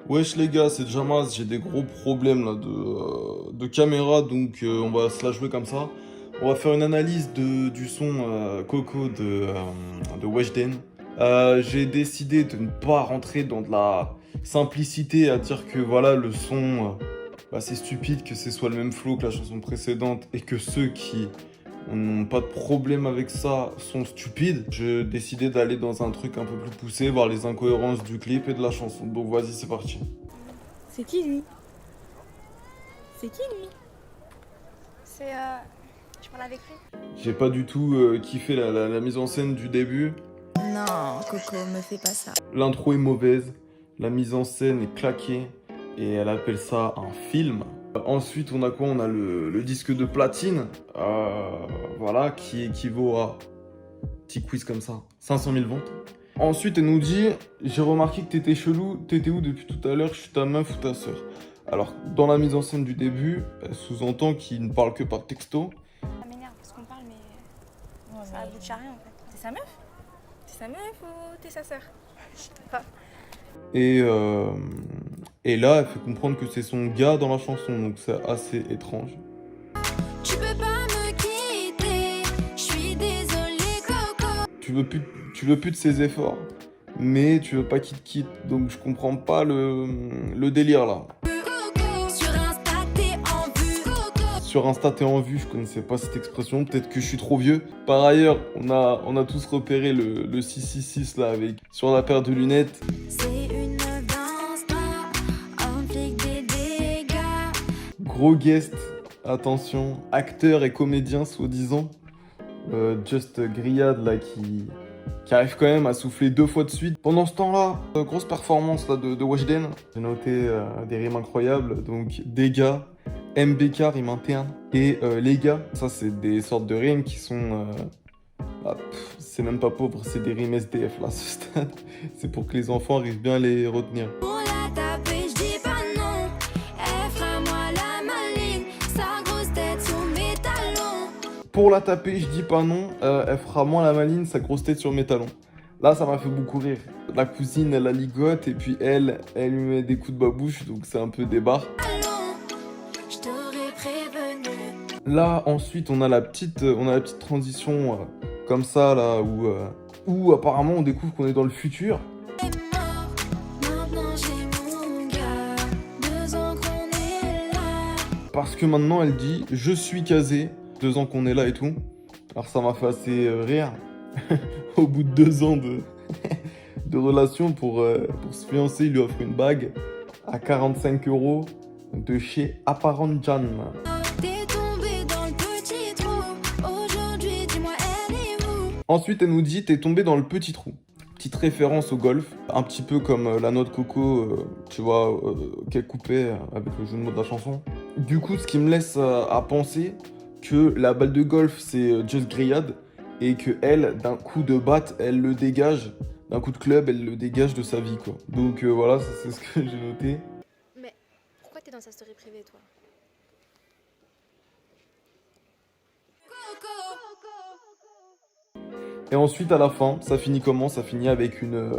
Wesh les gars, c'est Jamaz, j'ai des gros problèmes là de caméra, donc on va se la jouer comme ça. On va faire une analyse du son Coco de Weshden. J'ai décidé de ne pas rentrer dans de la simplicité à dire que voilà, le son, c'est stupide que ce soit le même flow que la chanson précédente et que ceux qui n'ont pas de problème avec ça sont stupides. J'ai décidé d'aller dans un truc un peu plus poussé, voir les incohérences du clip et de la chanson. Donc vas-y, c'est parti. C'est qui lui? C'est qui lui? Je parle avec lui. J'ai pas du tout kiffé la mise en scène du début. Non, Coco, me fais pas ça. L'intro est mauvaise, la mise en scène est claquée et elle appelle ça un film. Ensuite, on a quoi? On a le disque de platine, voilà, qui équivaut à, petit quiz comme ça, 500 000 ventes. Ensuite, elle nous dit, j'ai remarqué que t'étais chelou, t'étais où depuis tout à l'heure, je suis ta meuf ou ta sœur. Alors, dans la mise en scène du début, elle sous-entend qu'il ne parle que par texto. Ça m'énerve parce qu'on parle, mais Ouais, ça aboutit à rien en fait. T'es sa meuf? T'es sa meuf ou t'es sa sœur? Je sais pas. Et là, elle fait comprendre que c'est son gars dans la chanson, donc c'est assez étrange. Tu peux pas me quitter, je suis désolée Coco. Tu veux plus de ses efforts, mais tu veux pas qu'il te quitte, donc je comprends pas le délire là. Coco, sur Insta t'es en vue Coco. Sur Insta, t'es en vue, je connaissais pas cette expression, peut-être que je suis trop vieux. Par ailleurs, on a tous repéré le 666 là, avec sur la paire de lunettes. C'est une danse, on flic des dégâts. Gros guest, attention, acteur et comédien soi-disant. Just Grillade là qui arrive quand même à souffler 2 fois de suite. Pendant ce temps-là, grosse performance là de Weshden. J'ai noté des rimes incroyables, donc dégâts, MBK, rime interne, et les gars, ça c'est des sortes de rimes qui sont... c'est même pas pauvre, c'est des rimes SDF là, à ce stade. C'est pour que les enfants arrivent bien à les retenir. Pour la taper, je dis pas non. Elle fera moi la maline, sa grosse tête sous mes talons. Pour la taper, je dis pas non, elle fera moins la maline, sa grosse tête sur mes talons. Là, ça m'a fait beaucoup rire. La cousine, elle la ligote, et puis elle lui met des coups de babouche, donc c'est un peu des barres. Allons, je t'aurais prévenu. Là, ensuite, on a la petite transition comme ça, là, où apparemment on découvre qu'on est dans le futur. T'es mort, maintenant j'ai mon gars. 2 ans qu'on est là. Parce que maintenant, elle dit, je suis casé, 2 ans qu'on est là et tout. Alors ça m'a fait assez rire. Au bout de 2 ans de relation pour se fiancer, il lui offre une bague à 45 € de chez Apparent Jan. T'es tombé dans le petit trou. Aujourd'hui, dis-moi, elle est où? Ensuite, elle nous dit, t'es tombé dans le petit trou. Petite référence au golf, un petit peu comme la noix de coco, tu vois, qu'elle coupait avec le jeu de mots de la chanson. Du coup, ce qui me laisse à penser que la balle de golf, c'est Just Grillade, et que elle, d'un coup de batte, elle le dégage, d'un coup de club, elle le dégage de sa vie, quoi. Donc voilà, ça, c'est ce que j'ai noté. Mais pourquoi t'es dans sa story privée toi? Et ensuite, à la fin, ça finit comment? Ça finit avec une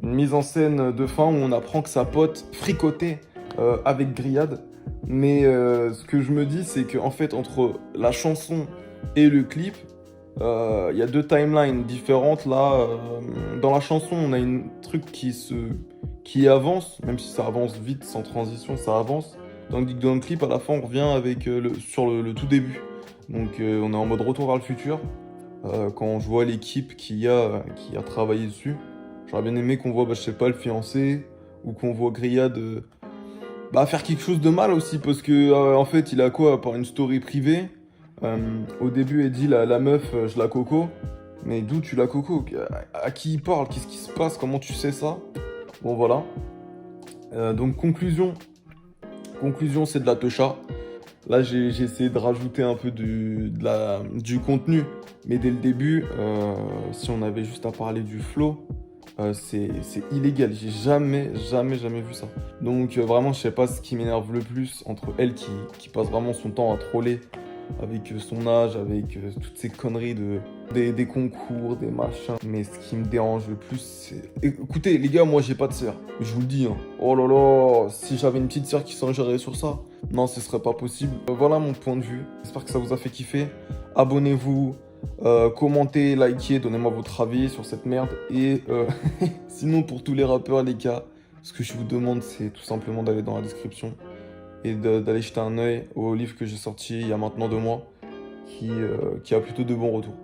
mise en scène de fin où on apprend que sa pote fricotait avec Grillade. Mais ce que je me dis, c'est qu'en fait, entre la chanson et le clip, il y a 2 timelines différentes. Là, dans la chanson, on a un truc qui avance, même si ça avance vite, sans transition, ça avance. Tandis que dans le clip, à la fin, on revient avec sur le tout début. Donc on est en mode retour vers le futur. Quand je vois l'équipe qui a travaillé dessus, j'aurais bien aimé qu'on voit, je sais pas, le fiancé, ou qu'on voit Grillade faire quelque chose de mal aussi, parce que en fait, il a quoi, à part une story privée. Au début, elle dit la meuf, je la coco. Mais d'où tu la coco? À qui il parle? Qu'est-ce qui se passe? Comment tu sais ça? Bon, voilà. Donc, conclusion, c'est de la techa. Là, j'ai essayé de rajouter un peu du contenu. Mais dès le début, si on avait juste à parler du flow, c'est illégal. J'ai jamais vu ça. Donc, vraiment, je sais pas ce qui m'énerve le plus entre elle qui passe vraiment son temps à troller avec son âge, avec toutes ces conneries des concours, des machins. Mais ce qui me dérange le plus, c'est... Écoutez, les gars, moi, j'ai pas de sœur. Je vous le dis, hein. Oh là là, si j'avais une petite sœur qui s'engagerait sur ça, non, ce serait pas possible. Voilà mon point de vue. J'espère que ça vous a fait kiffer. Abonnez-vous, commentez, likez, donnez-moi votre avis sur cette merde. Et sinon, pour tous les rappeurs, les gars, ce que je vous demande, c'est tout simplement d'aller dans la description et d'aller jeter un œil au livre que j'ai sorti il y a maintenant 2 mois, qui a plutôt de bons retours.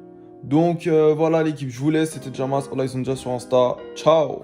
Donc voilà l'équipe, je vous laisse, c'était Jamas, All Eyes on Jazz sur Insta, ciao.